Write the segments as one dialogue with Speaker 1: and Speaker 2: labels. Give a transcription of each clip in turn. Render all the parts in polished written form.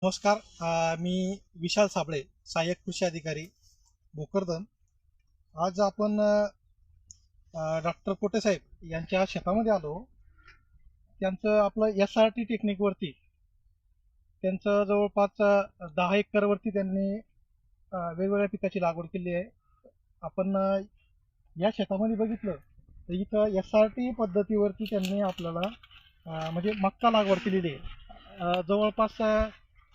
Speaker 1: नमस्कार. मी विशाल साबळे, सहाय्यक कृषी अधिकारी, भोकरदन. आज आपण डॉक्टर कोटे साहेब यांच्या शेतामध्ये आलो. त्यांचं आपलं SRT टेक्निकवरती त्यांचं जवळपास 10 एकरवरती त्यांनी वेगवेगळ्या पिकाची लागवड केली आहे. आपण या शेतामध्ये बघितलं तर इथं SRT पद्धतीवरती त्यांनी आपल्याला म्हणजे मक्का लागवड केलेली आहे. जवळपास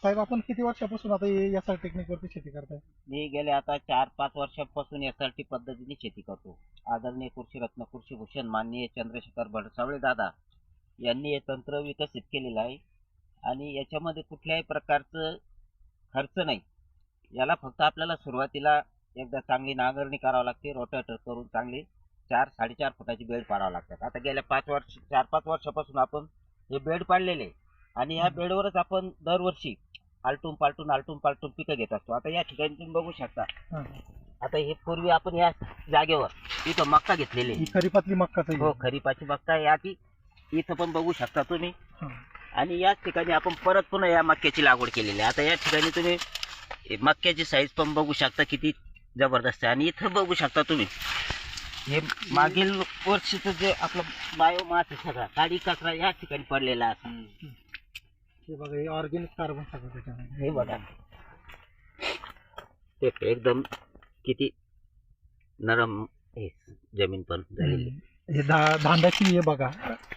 Speaker 1: साहेब आपण किती वर्षापासून आता SRT टेक्निकवरती शेती करताय?
Speaker 2: मी गेले आता 4-5 वर्षांपासून SRT पद्धतीने शेती करतो. आदरणीय कृषीरत्न कृषीभूषण माननीय चंद्रशेखर भडसावळे दादा यांनी हे तंत्र विकसित केलेलं आहे आणि याच्यामध्ये कुठल्याही प्रकारचं खर्च नाही. याला फक्त आपल्याला सुरुवातीला एकदा चांगली नांगरणी करावी लागते, रोटेटर करून चांगली 4-4.5 फुटाची बेड पाडावं लागतात. आता गेल्या 4-5 वर्षापासून आपण हे बेड पाडलेले आणि या बेडवरच आपण दरवर्षी आलटून पालटून पिकं घेत असतो. आता या ठिकाणी तुम्ही बघू शकता. आता हे पूर्वी आपण या जागेवर इथं मक्का घेतलेली
Speaker 1: ही खरीपातली मक्का
Speaker 2: हो, खरीपाची मक्का या की इथं पण बघू शकता तुम्ही. आणि याच ठिकाणी आपण परत पुन्हा या मक्याची लागवड केलेली आहे. आता या ठिकाणी तुम्ही मक्याची साईज पण बघू शकता किती जबरदस्त आहे. आणि इथं बघू शकता तुम्ही हे मागील वर्षीचं जे आपलं बायोमास सगळा काडी कचरा या ठिकाणी पडलेला आहे.
Speaker 1: हे बघा, हे ऑर्गॅनिक कार्बन सगळं त्याच्यामध्ये.
Speaker 2: हे बघा ते एकदम किती नरम हे जमीन पण झालेली.
Speaker 1: हे दांड्याची हे बघा,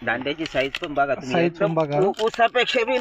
Speaker 2: दांड्याची साईज पण बघा तुम्ही,
Speaker 1: Size पण बघा.
Speaker 2: ऊसापेक्षा बी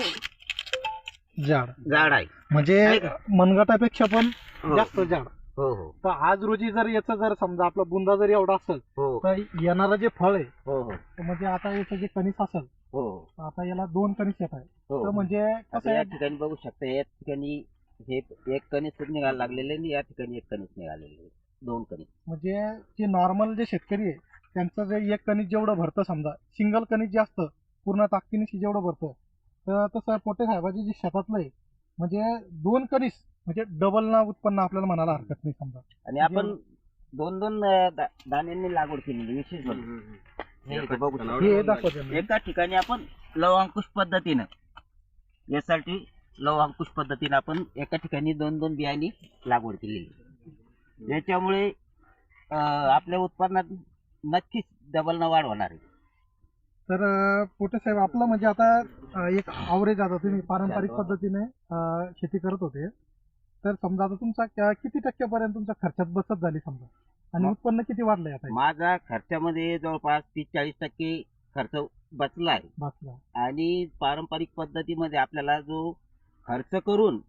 Speaker 2: जाड आहे.
Speaker 1: म्हणजे मनगटापेक्षा पण
Speaker 2: हो.
Speaker 1: जास्त जाड.
Speaker 2: हो हो
Speaker 1: तर आज रोजी जर याचं जर समजा आपला बुंदा जर एवढा असेल
Speaker 2: हो
Speaker 1: तर येणारं जे फळ आहे
Speaker 2: हो हो
Speaker 1: तर म्हणजे आता याचं जे कणीस असेल
Speaker 2: हो
Speaker 1: आता याला 2 कणीस येत आहे.
Speaker 2: हो.
Speaker 1: तर म्हणजे कसं
Speaker 2: आता या
Speaker 1: आहे,
Speaker 2: ठिकाणी बघू शकता, या ठिकाणी हे एक कणीस निघायला लागलेले आणि या ठिकाणी एक कणीस निघालेले, 2 कणीस.
Speaker 1: म्हणजे जे नॉर्मल जे शेतकरी आहे त्यांचं जे एक कणीस जेवढं भरतं, समजा सिंगल कणीस जे असतं पूर्ण ताकदीने जेवढं भरतं, तर तसं पोटे साहेबाचे जे शेतातलं आहे म्हणजे 2 कणीस म्हणजे डबल ना उत्पन्न आपल्याला म्हणायला हरकत नाही समजा.
Speaker 2: आणि आपण 2-2 दाण्यांनी लागवड केलेली विशेष म्हणजे हे इथे बघू शकता.
Speaker 1: हे दाखवा त्यांना.
Speaker 2: एका ठिकाणी आपण लवअंकुश पद्धतीनं यासाठी लवअंकुश पद्धतीनं आपण एका ठिकाणी 2-2 बियाणी लागवड केलेली. याच्यामुळे आपल्या उत्पन्नात नक्कीच डबल न वाढ होणार आहे.
Speaker 1: तर पोटे साहेब आपलं म्हणजे आता एक आवरेज, आता तुम्ही पारंपरिक पद्धतीने शेती करत होते, तर समजा आता तुमचा किती टक्क्यापर्यंत तुमच्या खर्चात बचत झाली समजा आणि उत्पन्न किती वाढलंय आता
Speaker 2: माझा खर्चामध्ये जवळपास 30-40% खर्च बचला आहे.
Speaker 1: बसला?
Speaker 2: आणि पारंपरिक पद्धतीमध्ये आपल्याला जो खर्च करून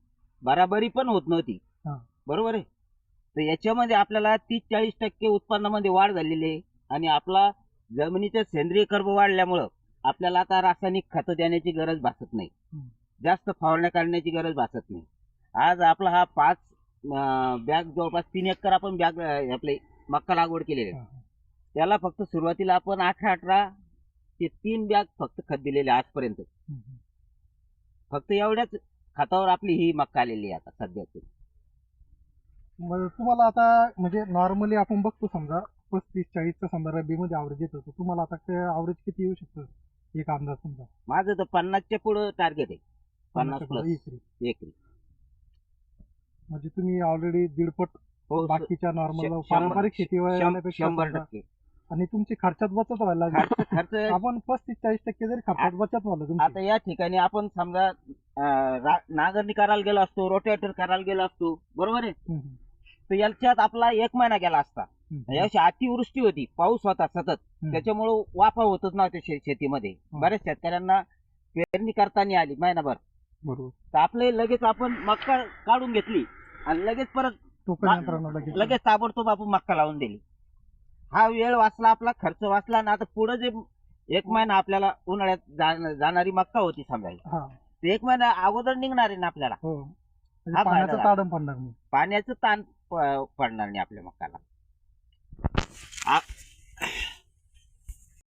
Speaker 2: बराबरी पण होत नव्हती,
Speaker 1: हा.
Speaker 2: बरोबर आहे. तर याच्यामध्ये आपल्याला 30-40% उत्पन्नामध्ये वाढ झालेली आहे. आणि आपला जमिनीचं सेंद्रिय कर्ब वाढल्यामुळं आपल्याला आता रासायनिक खतं देण्याची गरज भासत नाही, जास्त फवारण्या करण्याची गरज भासत नाही. आज आपला हा 5 बॅग जवळपास 3 एकर आपण बॅग आपले मक्का लागवड केलेली आहे. त्याला फक्त सुरुवातीला आपण 18 ते 3 बॅग फक्त खत दिलेले आजपर्यंत. फक्त एवढ्याच खतावर आपली ही मक्का आलेली आहे आता सध्याची.
Speaker 1: मग तुम्हाला आता म्हणजे नॉर्मली आपण बघतो समजा 35-40चा समजा रब्बी मध्ये आवरेज येतो, तर तुम्हाला आता आवरेज किती येऊ शकतं एक अंदाज समजा?
Speaker 2: माझं तर 50च्या पुढं टार्गेट आहे, 50 प्लस
Speaker 1: एकरी.
Speaker 2: एकरी.
Speaker 1: म्हणजे तुम्ही ऑलरेडी 1.5
Speaker 2: हो,
Speaker 1: बाकीच्या नॉर्मल
Speaker 2: 100%
Speaker 1: पारंपरिक शेतीपेक्षा
Speaker 2: 100%.
Speaker 1: आणि तुमची खर्चात बचत व्हायला लागली.
Speaker 2: खर्च
Speaker 1: आपण 35-40% जरी खर्चात बचत व्हायला तुमची.
Speaker 2: आता या ठिकाणी आपण समजा नांगरणी करायला गेलो असतो, रोटेटर करायला गेलो असतो, बरोबर आहे. तर याच्यात आपला 1 महिना गेला असता. याची अतिवृष्टी होती, पाऊस होता सतत, त्याच्यामुळे वाफा होतच नव्हत्या शेतीमध्ये. बऱ्याच शेतकऱ्यांना पेरणी करताना आली महिनाभर.
Speaker 1: बरोबर.
Speaker 2: तर आपले लगेच आपण मक्का काढून घेतली आणि लगेच परत लगेच ताबडतोब आपण मक्का लावून दिली. हा वेळ वाचला, आपला खर्च वाचला. ना आता पुढे जे 1 महिना आपल्याला उन्हाळ्यात जाणारी मक्का होती समजायला, ते 1 महिना अगोदर निघणार आहे ना आपल्याला.
Speaker 1: म्हणजे पाण्याचं ताडण पडणार नाही,
Speaker 2: पाण्याचं ताण पडणार नाही आपल्या मक्काला.